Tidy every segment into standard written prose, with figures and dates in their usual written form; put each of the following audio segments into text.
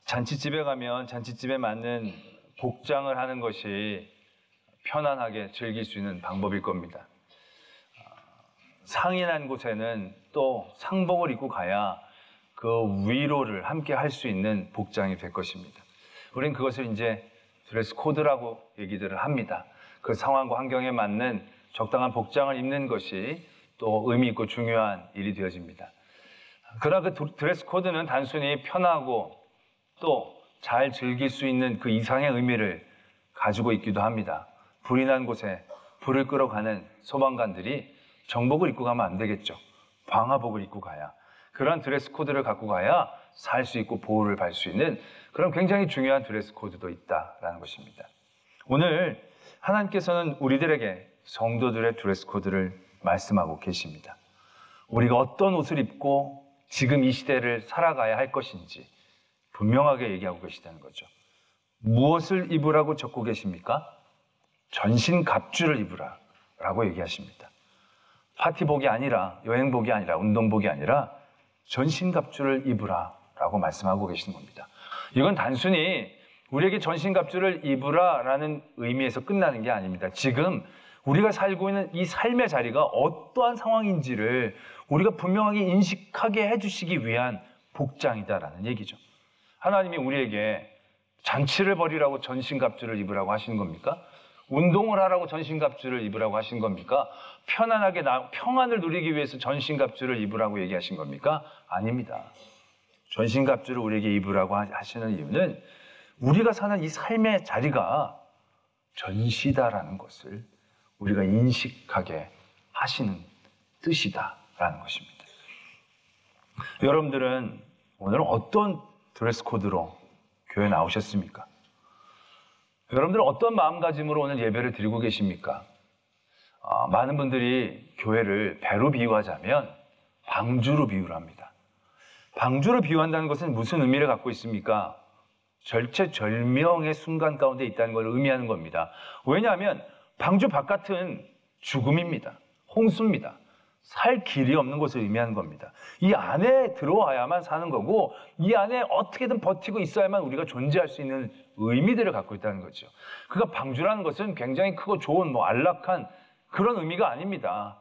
잔치집에 가면 잔치집에 맞는 복장을 하는 것이 편안하게 즐길 수 있는 방법일 겁니다. 상인한 곳에는 또 상복을 입고 가야 그 위로를 함께 할 수 있는 복장이 될 것입니다. 우리는 그것을 이제 드레스 코드라고 얘기들을 합니다. 그 상황과 환경에 맞는 적당한 복장을 입는 것이 또 의미 있고 중요한 일이 되어집니다. 그러나 그 드레스 코드는 단순히 편하고 또 잘 즐길 수 있는 그 이상의 의미를 가지고 있기도 합니다. 불이 난 곳에 불을 끌어가는 소방관들이 정복을 입고 가면 안 되겠죠. 방화복을 입고 가야, 그런 드레스 코드를 갖고 가야 살 수 있고 보호를 받을 수 있는 그런 굉장히 중요한 드레스 코드도 있다라는 것입니다. 오늘 하나님께서는 우리들에게 성도들의 드레스 코드를 말씀하고 계십니다. 우리가 어떤 옷을 입고 지금 이 시대를 살아가야 할 것인지 분명하게 얘기하고 계시다는 거죠. 무엇을 입으라고 적고 계십니까? 전신갑주를 입으라 라고 얘기하십니다. 파티복이 아니라, 여행복이 아니라, 운동복이 아니라 전신갑주를 입으라 라고 말씀하고 계시는 겁니다. 이건 단순히 우리에게 전신갑주를 입으라 라는 의미에서 끝나는 게 아닙니다. 지금 우리가 살고 있는 이 삶의 자리가 어떠한 상황인지를 우리가 분명하게 인식하게 해주시기 위한 복장이다라는 얘기죠. 하나님이 우리에게 잔치를 벌이라고 전신갑주를 입으라고 하시는 겁니까? 운동을 하라고 전신갑주를 입으라고 하신 겁니까? 편안하게 평안을 누리기 위해서 전신갑주를 입으라고 얘기하신 겁니까? 아닙니다. 전신갑주를 우리에게 입으라고 하시는 이유는 우리가 사는 이 삶의 자리가 전시다라는 것을 우리가 인식하게 하시는 뜻이다라는 것입니다. 여러분들은 오늘 어떤 드레스 코드로 교회 나오셨습니까? 여러분들은 어떤 마음가짐으로 오늘 예배를 드리고 계십니까? 많은 분들이 교회를 배로 비유하자면 방주로 비유를 합니다. 방주로 비유한다는 것은 무슨 의미를 갖고 있습니까? 절체절명의 순간 가운데 있다는 걸 의미하는 겁니다. 왜냐하면 방주 바깥은 죽음입니다. 홍수입니다. 살 길이 없는 것을 의미하는 겁니다. 이 안에 들어와야만 사는 거고, 이 안에 어떻게든 버티고 있어야만 우리가 존재할 수 있는 의미들을 갖고 있다는 거죠. 그러니까 방주라는 것은 굉장히 크고 좋은 안락한 그런 의미가 아닙니다.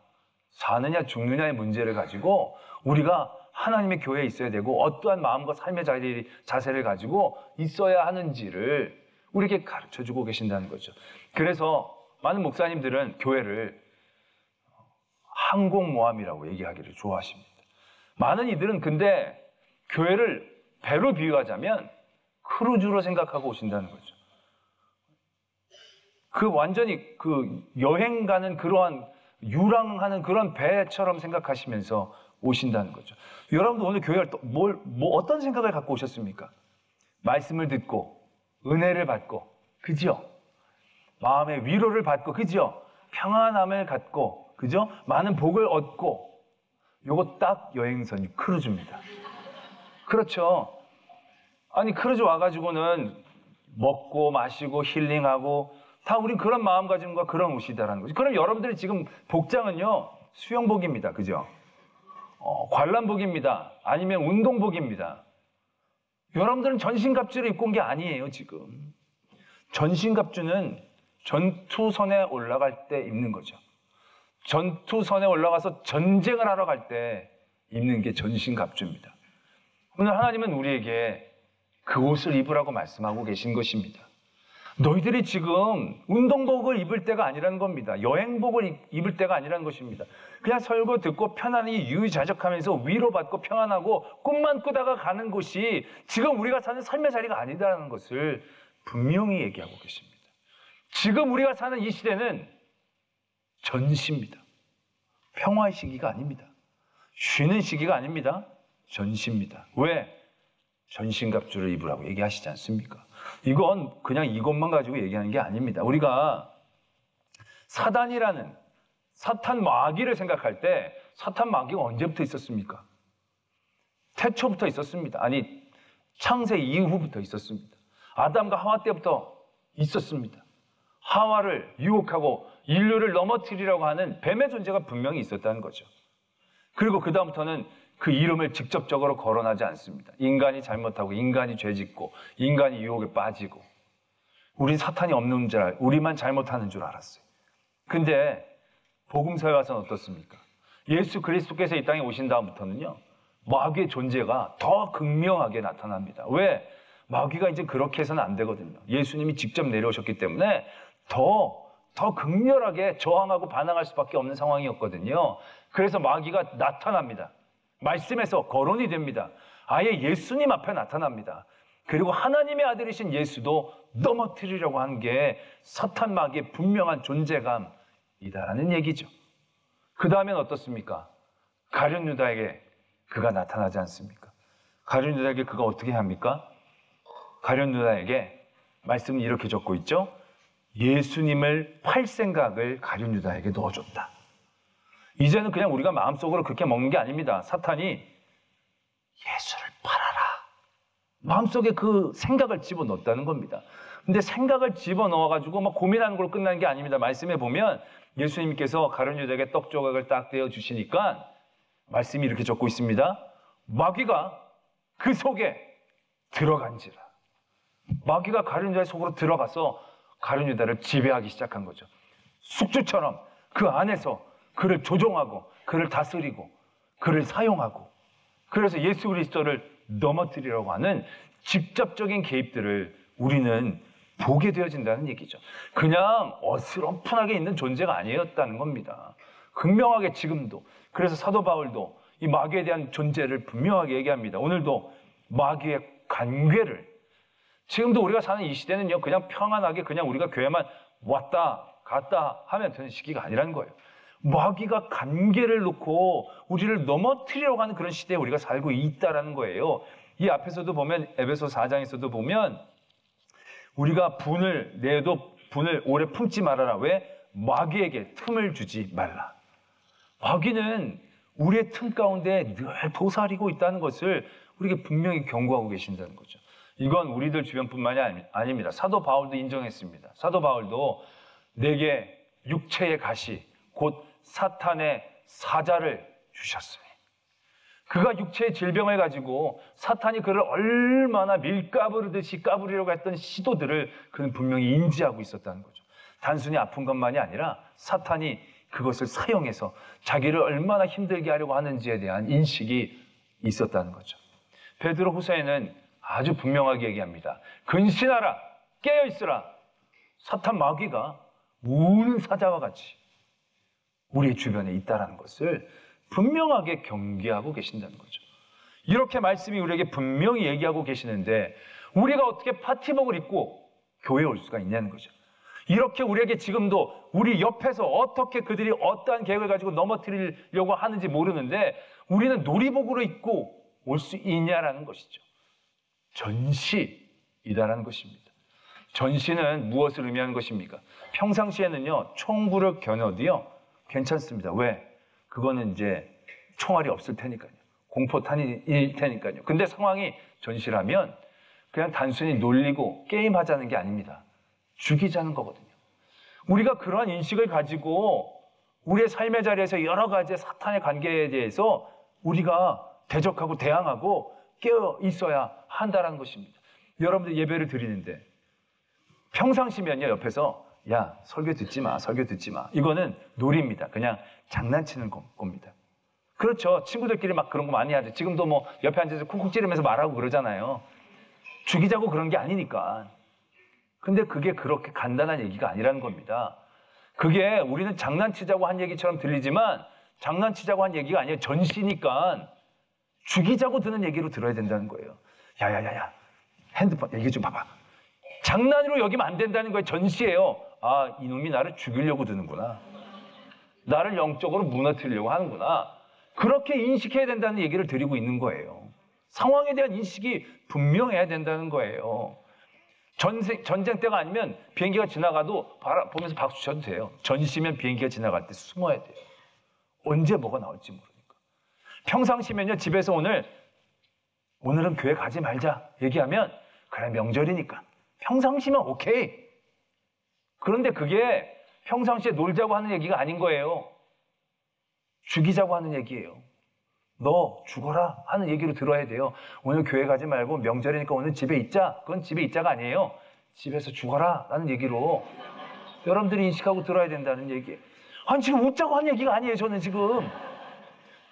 사느냐 죽느냐의 문제를 가지고 우리가 하나님의 교회에 있어야 되고 어떠한 마음과 삶의 자세를 가지고 있어야 하는지를 우리에게 가르쳐주고 계신다는 거죠. 그래서 많은 목사님들은 교회를 항공모함이라고 얘기하기를 좋아하십니다. 많은 이들은 근데 교회를 배로 비유하자면 크루즈로 생각하고 오신다는 거죠. 완전히 여행 가는 그러한 유랑하는 그런 배처럼 생각하시면서 오신다는 거죠. 여러분도 오늘 교회를 어떤 생각을 갖고 오셨습니까? 말씀을 듣고 은혜를 받고, 그죠? 마음의 위로를 받고, 그죠? 평안함을 갖고, 그죠? 많은 복을 얻고, 요거 딱 여행선이 크루즈입니다. 그렇죠? 아니, 크루즈 와가지고는 먹고 마시고 힐링하고 다 우린 그런 마음가짐과 그런 옷이다라는 거죠. 그럼 여러분들이 지금 복장은요, 수영복입니다. 그죠? 관람복입니다. 아니면 운동복입니다. 여러분들은 전신갑주를 입고 온 게 아니에요, 지금. 전신갑주는 전투선에 올라갈 때 입는 거죠. 전투선에 올라가서 전쟁을 하러 갈 때 입는 게 전신갑주입니다. 오늘 하나님은 우리에게 그 옷을 입으라고 말씀하고 계신 것입니다. 너희들이 지금 운동복을 입을 때가 아니라는 겁니다. 여행복을 입을 때가 아니라는 것입니다. 그냥 설교 듣고 편안히 유유자적하면서 위로받고 평안하고 꿈만 꾸다가 가는 곳이 지금 우리가 사는 삶의 자리가 아니다라는 것을 분명히 얘기하고 계십니다. 지금 우리가 사는 이 시대는 전시입니다. 평화의 시기가 아닙니다. 쉬는 시기가 아닙니다. 전시입니다. 왜? 전신갑주를 입으라고 얘기하시지 않습니까? 이건 그냥 이것만 가지고 얘기하는 게 아닙니다. 우리가 사단이라는 사탄 마귀를 생각할 때 사탄 마귀가 언제부터 있었습니까? 태초부터 있었습니다. 아니, 창세 이후부터 있었습니다. 아담과 하와 때부터 있었습니다. 하와를 유혹하고 인류를 넘어뜨리려고 하는 뱀의 존재가 분명히 있었다는 거죠. 그리고 그 다음부터는 그 이름을 직접적으로 거론하지 않습니다. 인간이 잘못하고 인간이 죄짓고 인간이 유혹에 빠지고 우린 사탄이 없는 줄 알고 우리만 잘못하는 줄 알았어요. 근데 복음서에 와서는 어떻습니까? 예수 그리스도께서 이 땅에 오신 다음부터는요, 마귀의 존재가 더 극명하게 나타납니다. 왜? 마귀가 이제 그렇게 해서는 안 되거든요. 예수님이 직접 내려오셨기 때문에 더 극렬하게 저항하고 반항할 수밖에 없는 상황이었거든요. 그래서 마귀가 나타납니다. 말씀에서 거론이 됩니다. 아예 예수님 앞에 나타납니다. 그리고 하나님의 아들이신 예수도 넘어뜨리려고 한 게 사탄 마귀의 분명한 존재감이다라는 얘기죠. 그 다음엔 어떻습니까? 가룟 유다에게 그가 나타나지 않습니까? 가룟 유다에게 그가 어떻게 합니까? 가룟 유다에게 말씀은 이렇게 적고 있죠. 예수님을 팔 생각을 가룟 유다에게 넣어줬다. 이제는 그냥 우리가 마음속으로 그렇게 먹는 게 아닙니다. 사탄이 예수를 팔아라. 마음속에 그 생각을 집어넣었다는 겁니다. 근데 생각을 집어넣어가지고 막 고민하는 걸로 끝나는 게 아닙니다. 말씀에 보면 예수님께서 가룟 유다에게 떡 조각을 딱 떼어 주시니까 말씀이 이렇게 적고 있습니다. 마귀가 그 속에 들어간지라. 마귀가 가룟 유다의 속으로 들어가서 가룟 유다를 지배하기 시작한 거죠. 숙주처럼 그 안에서 그를 조종하고 그를 다스리고 그를 사용하고, 그래서 예수 그리스도를 넘어뜨리려고 하는 직접적인 개입들을 우리는 보게 되어진다는 얘기죠. 그냥 어스럼풋하게 있는 존재가 아니었다는 겁니다. 극명하게 지금도. 그래서 사도 바울도 이 마귀에 대한 존재를 분명하게 얘기합니다. 오늘도 마귀의 관계를, 지금도 우리가 사는 이 시대는요, 그냥 평안하게 그냥 우리가 교회만 왔다 갔다 하면 되는 시기가 아니라는 거예요. 마귀가 관계를 놓고 우리를 넘어뜨리려고 하는 그런 시대에 우리가 살고 있다는 거예요. 이 앞에서도 보면, 에베소 4장에서도 보면 우리가 분을 내도 분을 오래 품지 말아라. 왜? 마귀에게 틈을 주지 말라. 마귀는 우리의 틈 가운데 늘 도사리고 있다는 것을 우리에게 분명히 경고하고 계신다는 거죠. 이건 우리들 주변뿐만이 아닙니다. 사도 바울도 인정했습니다. 사도 바울도 내게 육체의 가시, 곧 사탄의 사자를 주셨으니, 그가 육체의 질병을 가지고 사탄이 그를 얼마나 밀가부르듯이 까부리려고 했던 시도들을 그는 분명히 인지하고 있었다는 거죠. 단순히 아픈 것만이 아니라 사탄이 그것을 사용해서 자기를 얼마나 힘들게 하려고 하는지에 대한 인식이 있었다는 거죠. 베드로 후서에는 아주 분명하게 얘기합니다. 근신하라, 깨어있으라. 사탄 마귀가 우는 사자와 같이 우리 주변에 있다는 것을 분명하게 경계하고 계신다는 거죠. 이렇게 말씀이 우리에게 분명히 얘기하고 계시는데 우리가 어떻게 파티복을 입고 교회에 올 수가 있냐는 거죠. 이렇게 우리에게 지금도 우리 옆에서 어떻게 그들이 어떠한 계획을 가지고 넘어뜨리려고 하는지 모르는데 우리는 놀이복으로 입고 올 수 있냐라는 것이죠. 전시이다라는 것입니다. 전시는 무엇을 의미하는 것입니까? 평상시에는요, 총구를 겨눠도요 괜찮습니다. 왜? 그거는 이제 총알이 없을 테니까요. 공포탄일 테니까요. 근데 상황이 전시라면 그냥 단순히 놀리고 게임하자는 게 아닙니다. 죽이자는 거거든요. 우리가 그러한 인식을 가지고 우리의 삶의 자리에서 여러 가지 사탄의 관계에 대해서 우리가 대적하고 대항하고 깨어 있어야 한다는 것입니다. 여러분들 예배를 드리는데 평상시면요, 옆에서 야, 설교 듣지 마, 설교 듣지 마. 이거는 놀이입니다. 그냥 장난치는 겁니다. 그렇죠. 친구들끼리 막 그런 거 많이 하죠. 지금도 뭐 옆에 앉아서 쿡쿡 찌르면서 말하고 그러잖아요. 죽이자고 그런 게 아니니까. 근데 그게 그렇게 간단한 얘기가 아니라는 겁니다. 그게 우리는 장난치자고 한 얘기처럼 들리지만 장난치자고 한 얘기가 아니에요. 전시니까 죽이자고 드는 얘기로 들어야 된다는 거예요. 야야야야, 핸드폰 얘기 좀 봐봐. 장난으로 여기면 안 된다는 거예요. 전시예요. 아, 이놈이 나를 죽이려고 드는구나. 나를 영적으로 무너뜨리려고 하는구나. 그렇게 인식해야 된다는 얘기를 드리고 있는 거예요. 상황에 대한 인식이 분명해야 된다는 거예요. 전쟁 때가 아니면 비행기가 지나가도 보면서 박수 쳐도 돼요. 전시면 비행기가 지나갈 때 숨어야 돼요. 언제 뭐가 나올지 모르니까. 평상시면요, 집에서 오늘은 교회 가지 말자 얘기하면 그래, 명절이니까. 평상시면 오케이. 그런데 그게 평상시에 놀자고 하는 얘기가 아닌 거예요. 죽이자고 하는 얘기예요. 너 죽어라 하는 얘기로 들어야 돼요. 오늘 교회 가지 말고 명절이니까 오늘 집에 있자. 그건 집에 있자가 아니에요. 집에서 죽어라 라는 얘기로 여러분들이 인식하고 들어야 된다는 얘기. 아니 지금 웃자고 한 얘기가 아니에요. 저는 지금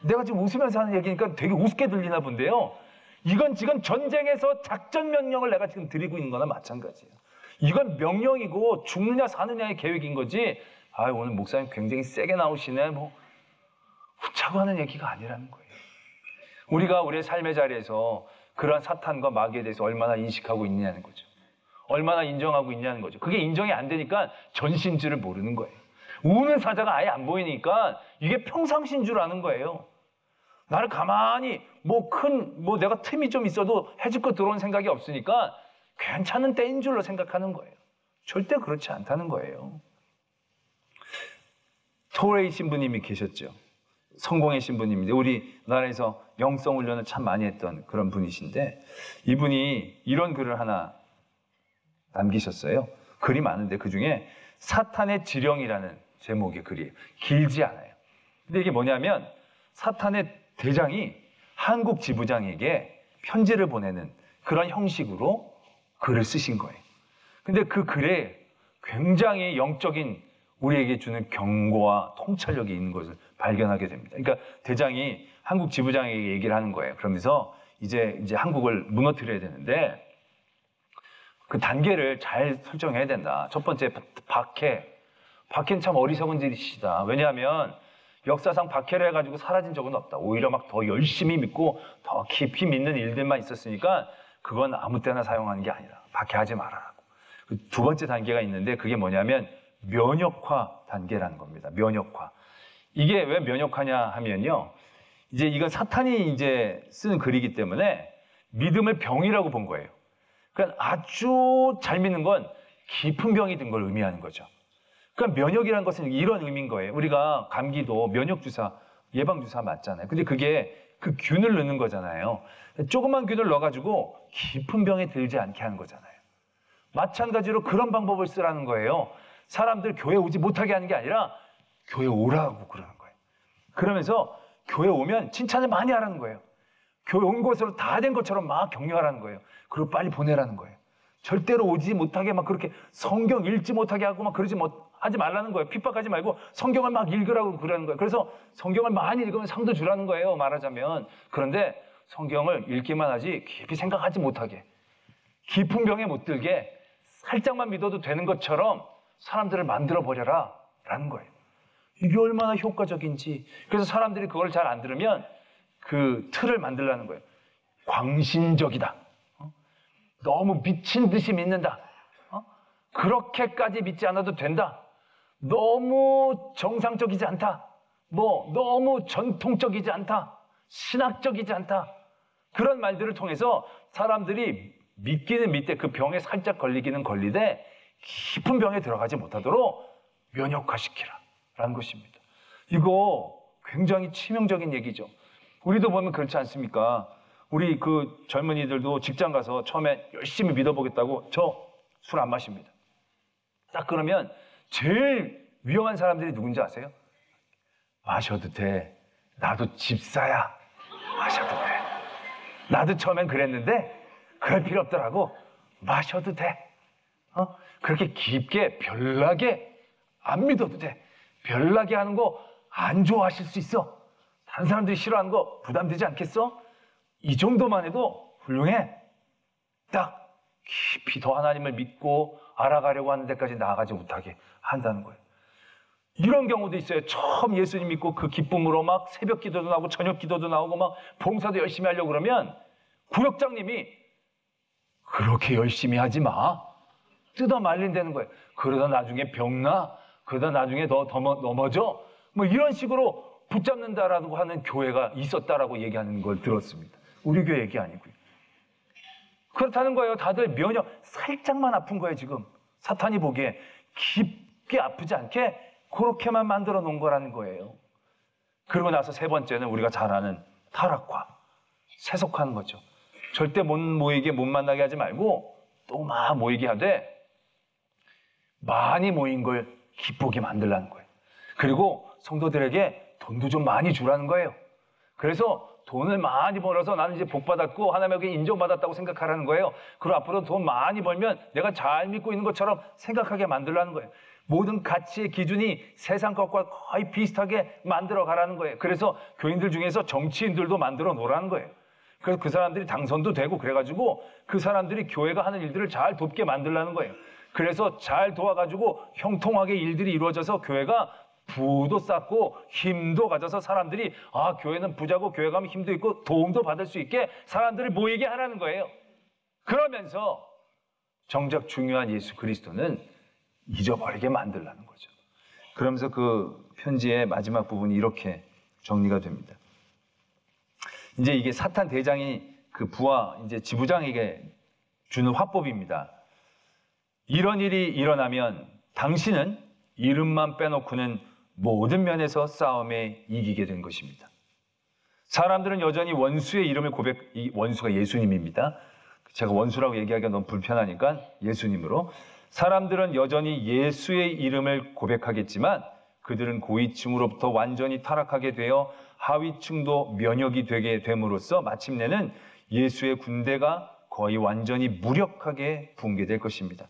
내가 지금 웃으면서 하는 얘기니까 되게 우습게 들리나 본데요. 이건 지금 전쟁에서 작전 명령을 내가 지금 드리고 있는 거나 마찬가지예요. 이건 명령이고 죽느냐 사느냐의 계획인 거지. 아 오늘 목사님 굉장히 세게 나오시네. 뭐 웃자고 하는 얘기가 아니라는 거예요. 우리가 우리의 삶의 자리에서 그러한 사탄과 마귀에 대해서 얼마나 인식하고 있냐는 거죠. 얼마나 인정하고 있냐는 거죠. 그게 인정이 안 되니까 전신줄을 모르는 거예요. 우는 사자가 아예 안 보이니까 이게 평상시인 줄 아는 거예요. 나를 가만히 뭐 내가 틈이 좀 있어도 해줄 거 들어온 생각이 없으니까 괜찮은 때인 줄로 생각하는 거예요. 절대 그렇지 않다는 거예요. 토레이 신부님이 계셨죠. 성공의 신부님인데 우리나라에서 영성 훈련을 참 많이 했던 그런 분이신데 이분이 이런 글을 하나 남기셨어요. 글이 많은데 그중에 사탄의 지령이라는 제목의 글이에요. 길지 않아요. 근데 이게 뭐냐면 사탄의 대장이 한국 지부장에게 편지를 보내는 그런 형식으로 글을 쓰신 거예요. 근데 그 글에 굉장히 영적인 우리에게 주는 경고와 통찰력이 있는 것을 발견하게 됩니다. 그러니까 대장이 한국 지부장에게 얘기를 하는 거예요. 그러면서 이제 한국을 무너뜨려야 되는데 그 단계를 잘 설정해야 된다. 첫 번째 박해는 참 어리석은 일이시다. 왜냐하면 역사상 박해를 해가지고 사라진 적은 없다. 오히려 막 더 열심히 믿고 더 깊이 믿는 일들만 있었으니까 그건 아무 때나 사용하는 게 아니라 박해하지 말아라고. 두 번째 단계가 있는데 그게 뭐냐면 면역화 단계라는 겁니다. 면역화. 이게 왜 면역화냐 하면요. 이제 이건 사탄이 이제 쓰는 글이기 때문에 믿음을 병이라고 본 거예요. 그러니까 아주 잘 믿는 건 깊은 병이 든 걸 의미하는 거죠. 그러니까 면역이라는 것은 이런 의미인 거예요. 우리가 감기도 면역주사, 예방주사 맞잖아요. 근데 그게 그 균을 넣는 거잖아요. 조그만 균을 넣어가지고 깊은 병에 들지 않게 하는 거잖아요. 마찬가지로 그런 방법을 쓰라는 거예요. 사람들 교회 오지 못하게 하는 게 아니라 교회 오라고 그러는 거예요. 그러면서 교회 오면 칭찬을 많이 하라는 거예요. 교회 온 것으로 다 된 것처럼 막 격려하라는 거예요. 그리고 빨리 보내라는 거예요. 절대로 오지 못하게 막 그렇게 성경 읽지 못하게 하고 막 하지 말라는 거예요. 핍박하지 말고 성경을 막 읽으라고 그러는 거예요. 그래서 성경을 많이 읽으면 상도 주라는 거예요. 말하자면. 그런데 성경을 읽기만 하지 깊이 생각하지 못하게, 깊은 병에 못 들게 살짝만 믿어도 되는 것처럼 사람들을 만들어버려라 라는 거예요. 이게 얼마나 효과적인지. 그래서 사람들이 그걸 잘 안 들으면 그 틀을 만들라는 거예요. 광신적이다. 너무 미친 듯이 믿는다. 그렇게까지 믿지 않아도 된다. 너무 정상적이지 않다. 너무 전통적이지 않다. 신학적이지 않다. 그런 말들을 통해서 사람들이 믿기는 믿되 그 병에 살짝 걸리기는 걸리되 깊은 병에 들어가지 못하도록 면역화시키라 라는 것입니다. 이거 굉장히 치명적인 얘기죠. 우리도 보면 그렇지 않습니까? 우리 그 젊은이들도 직장 가서 처음에 열심히 믿어보겠다고 저 술 안 마십니다. 딱 그러면 제일 위험한 사람들이 누군지 아세요? 마셔도 돼. 나도 집사야. 마셔도 돼. 나도 처음엔 그랬는데 그럴 필요 없더라고. 마셔도 돼. 그렇게 깊게 별나게 안 믿어도 돼. 별나게 하는 거 안 좋아하실 수 있어. 다른 사람들이 싫어하는 거 부담되지 않겠어? 이 정도만 해도 훌륭해. 딱 깊이 더 하나님을 믿고 알아가려고 하는 데까지 나아가지 못하게 한다는 거예요. 이런 경우도 있어요. 처음 예수님 믿고 그 기쁨으로 막 새벽 기도도 나오고 저녁 기도도 나오고 막 봉사도 열심히 하려고 그러면 구역장님이 그렇게 열심히 하지 마. 뜯어 말린다는 거예요. 그러다 나중에 병나? 그러다 나중에 더 넘어져? 뭐 이런 식으로 붙잡는다라고 하는 교회가 있었다라고 얘기하는 걸 들었습니다. 우리 교회 얘기 아니고요. 그렇다는 거예요. 다들 면역 살짝만 아픈 거예요. 지금 사탄이 보기에 깊게 아프지 않게 그렇게만 만들어 놓은 거라는 거예요. 그리고 나서 세 번째는 우리가 잘 아는 타락화, 세속하는 거죠. 절대 못 만나게 하지 말고 또 막 모이게 하되 많이 모인 걸 기쁘게 만들라는 거예요. 그리고 성도들에게 돈도 좀 많이 주라는 거예요. 그래서 돈을 많이 벌어서 나는 이제 복 받았고 하나님에게 인정받았다고 생각하라는 거예요. 그리고 앞으로 돈 많이 벌면 내가 잘 믿고 있는 것처럼 생각하게 만들라는 거예요. 모든 가치의 기준이 세상 것과 거의 비슷하게 만들어 가라는 거예요. 그래서 교인들 중에서 정치인들도 만들어 놓으라는 거예요. 그래서 그 사람들이 당선도 되고 그래가지고 그 사람들이 교회가 하는 일들을 잘 돕게 만들라는 거예요. 그래서 잘 도와가지고 형통하게 일들이 이루어져서 교회가 부도 쌓고 힘도 가져서 사람들이 교회는 부자고 교회 가면 힘도 있고 도움도 받을 수 있게 사람들을 모이게 하라는 거예요. 그러면서 정작 중요한 예수 그리스도는 잊어버리게 만들라는 거죠. 그러면서 그 편지의 마지막 부분이 이렇게 정리가 됩니다. 이제 이게 사탄 대장이 그 부하 이제 지부장에게 주는 화법입니다. 이런 일이 일어나면 당신은 이름만 빼놓고는 모든 면에서 싸움에 이기게 된 것입니다. 사람들은 여전히 원수의 이름을 이 원수가 예수님입니다. 제가 원수라고 얘기하기가 너무 불편하니까 예수님으로. 사람들은 여전히 예수의 이름을 고백하겠지만 그들은 고위층으로부터 완전히 타락하게 되어 하위층도 면역이 되게 됨으로써 마침내는 예수의 군대가 거의 완전히 무력하게 붕괴될 것입니다.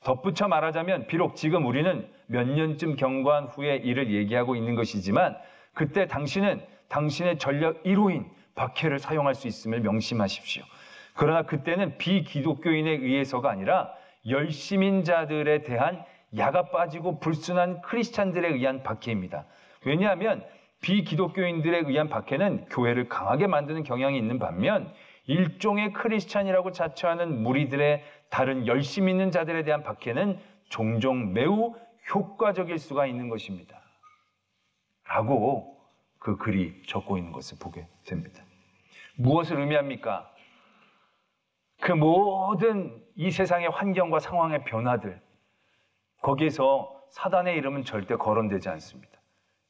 덧붙여 말하자면 비록 지금 우리는 몇 년쯤 경과한 후에 이를 얘기하고 있는 것이지만 그때 당신은 당신의 전략 1호인 박해를 사용할 수 있음을 명심하십시오. 그러나 그때는 비기독교인에 의해서가 아니라 열심인 자들에 대한 야가 빠지고 불순한 크리스찬들에 의한 박해입니다. 왜냐하면 비기독교인들에 의한 박해는 교회를 강하게 만드는 경향이 있는 반면 일종의 크리스찬이라고 자처하는 무리들의 다른 열심 있는 자들에 대한 박해는 종종 매우 효과적일 수가 있는 것입니다. 라고 그 글이 적고 있는 것을 보게 됩니다. 무엇을 의미합니까? 그 모든 이 세상의 환경과 상황의 변화들, 거기에서 사단의 이름은 절대 거론되지 않습니다.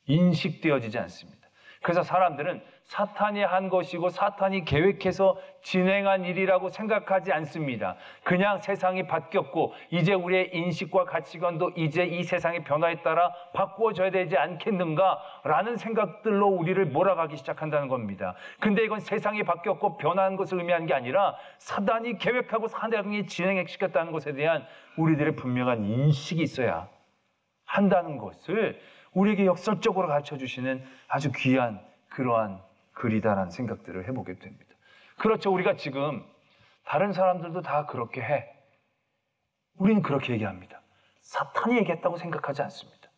인식되어지지 않습니다. 그래서 사람들은 사탄이 한 것이고 사탄이 계획해서 진행한 일이라고 생각하지 않습니다. 그냥 세상이 바뀌었고 이제 우리의 인식과 가치관도 이제 이 세상의 변화에 따라 바꾸어져야 되지 않겠는가라는 생각들로 우리를 몰아가기 시작한다는 겁니다. 근데 이건 세상이 바뀌었고 변화한 것을 의미하는 게 아니라 사단이 계획하고 사단이 진행시켰다는 것에 대한 우리들의 분명한 인식이 있어야 한다는 것을 우리에게 역설적으로 가르쳐주시는 아주 귀한 그러한 글이다라는 생각들을 해보게 됩니다. 그렇죠. 우리가 지금 다른 사람들도 다 그렇게 해. 우리는 그렇게 얘기합니다. 사탄이 얘기했다고 생각하지 않습니다.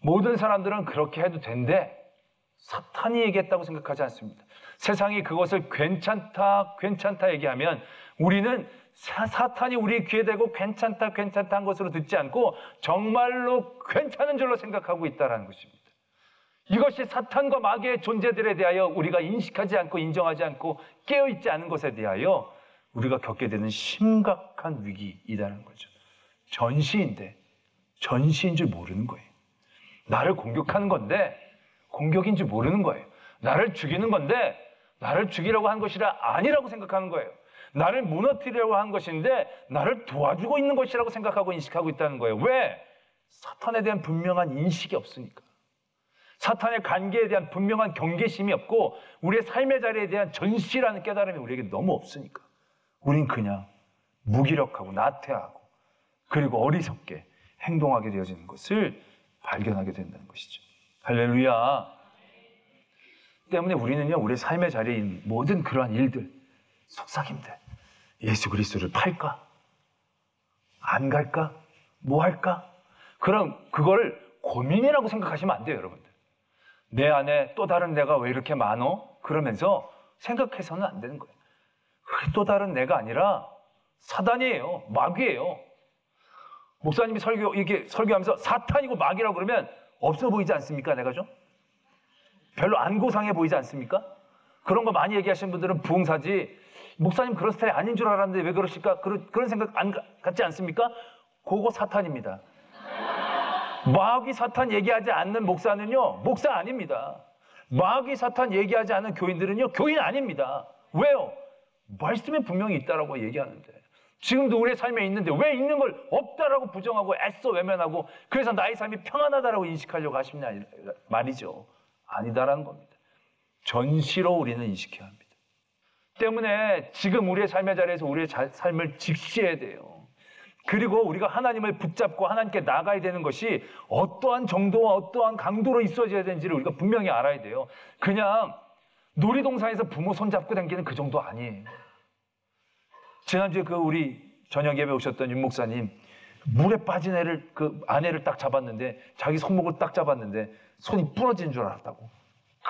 모든 사람들은 그렇게 해도 된대. 사탄이 얘기했다고 생각하지 않습니다. 세상이 그것을 괜찮다 얘기하면 우리는 사탄이 우리 귀에 대고 괜찮다 한 것으로 듣지 않고 정말로 괜찮은 줄로 생각하고 있다는 것입니다. 이것이 사탄과 마귀의 존재들에 대하여 우리가 인식하지 않고 인정하지 않고 깨어있지 않은 것에 대하여 우리가 겪게 되는 심각한 위기이라는 거죠. 전시인데 전시인 줄 모르는 거예요. 나를 공격하는 건데 공격인 줄 모르는 거예요. 나를 죽이는 건데 나를 죽이려고 한 것이라 아니라고 생각하는 거예요. 나를 무너뜨리려고 한 것인데 나를 도와주고 있는 것이라고 생각하고 인식하고 있다는 거예요. 왜? 사탄에 대한 분명한 인식이 없으니까. 사탄의 관계에 대한 분명한 경계심이 없고 우리의 삶의 자리에 대한 전시라는 깨달음이 우리에게 너무 없으니까 우린 그냥 무기력하고 나태하고 그리고 어리석게 행동하게 되어지는 것을 발견하게 된다는 것이죠. 할렐루야. 때문에 우리는요, 우리의 삶의 자리인 모든 그러한 일들, 속삭임들, 예수 그리스도를 팔까? 안 갈까? 뭐 할까? 그럼 그걸 고민이라고 생각하시면 안 돼요, 여러분들. 내 안에 또 다른 내가 왜 이렇게 많어? 그러면서 생각해서는 안 되는 거예요. 그게 또 다른 내가 아니라 사단이에요. 마귀예요. 목사님이 이렇게 설교하면서 사탄이고 마귀라고 그러면 없어 보이지 않습니까? 내가 좀? 별로 안 고상해 보이지 않습니까? 그런 거 많이 얘기하시는 분들은 부흥사지. 목사님 그런 스타일이 아닌 줄 알았는데 왜 그러실까? 그런 생각 안 갖지 않습니까? 그거 사탄입니다. 마귀 사탄 얘기하지 않는 목사는요, 목사 아닙니다. 마귀 사탄 얘기하지 않는 교인들은요, 교인 아닙니다. 왜요? 말씀에 분명히 있다라고 얘기하는데 지금도 우리의 삶에 있는데 왜 있는 걸 없다라고 부정하고 애써 외면하고 그래서 나의 삶이 평안하다라고 인식하려고 하시냐 말이죠. 아니다라는 겁니다. 전시로 우리는 인식해야 합니다. 때문에 지금 우리의 삶의 자리에서 우리의 삶을 직시해야 돼요. 그리고 우리가 하나님을 붙잡고 하나님께 나가야 되는 것이 어떠한 정도와 어떠한 강도로 있어져야 되는지를 우리가 분명히 알아야 돼요. 그냥 놀이동산에서 부모 손잡고 다니는 그 정도 아니에요. 지난주에 우리 저녁 예배 오셨던 윤 목사님, 물에 빠진 애를, 아내를 딱 잡았는데, 자기 손목을 딱 잡았는데 손이 부러진 줄 알았다고.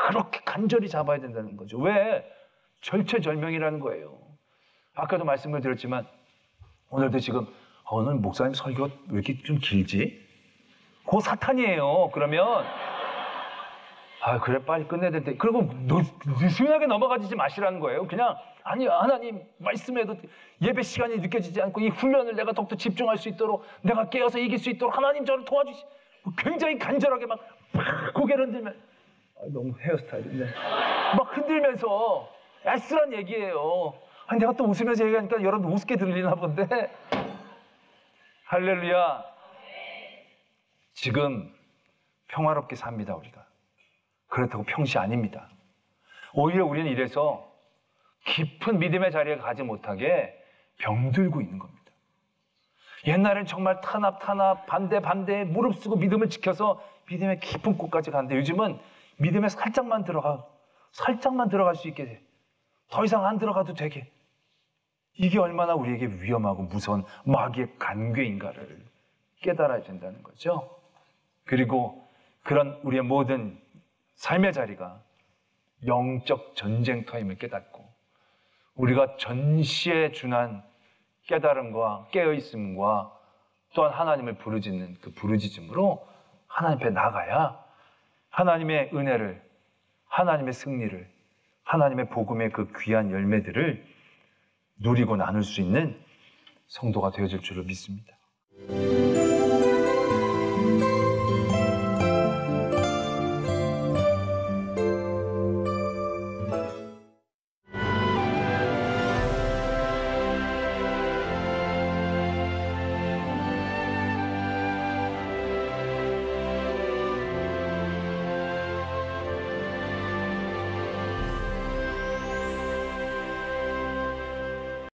그렇게 간절히 잡아야 된다는 거죠. 왜? 절체절명이라는 거예요. 아까도 말씀을 드렸지만 오늘도 지금 오늘 목사님 설교가 왜 이렇게 좀 길지? 그거 사탄이에요. 그러면 그래 빨리 끝내야 될 때. 그리고 느슨하게 넘어가지 마시라는 거예요. 그냥 아니 하나님 말씀에도 예배 시간이 느껴지지 않고 이 훈련을 내가 더욱더 집중할 수 있도록, 내가 깨어서 이길 수 있도록 하나님 저를 도와주시. 굉장히 간절하게 막 고개를 흔들면 너무 헤어스타일인데 막 흔들면서 애쓰란 얘기예요. 아니 내가 또 웃으면서 얘기하니까 여러분 우습게 들리나 본데. 할렐루야. 지금 평화롭게 삽니다 우리가. 그렇다고 평시 아닙니다. 오히려 우리는 이래서 깊은 믿음의 자리에 가지 못하게 병들고 있는 겁니다. 옛날엔 정말 탄압 반대 무릅쓰고 믿음을 지켜서 믿음의 깊은 곳까지 가는데 요즘은 믿음에 살짝만 들어갈 수 있게 돼. 더 이상 안 들어가도 되게. 이게 얼마나 우리에게 위험하고 무서운 마귀의 간궤인가를 깨달아야 된다는 거죠. 그리고 그런 우리의 모든 삶의 자리가 영적 전쟁터임을 깨닫고 우리가 전시에 준한 깨달음과 깨어있음과 또한 하나님을 부르짖는 그 부르짖음으로 하나님 앞에 나가야 하나님의 은혜를, 하나님의 승리를, 하나님의 복음의 그 귀한 열매들을 누리고 나눌 수 있는 성도가 되어질 줄을 믿습니다.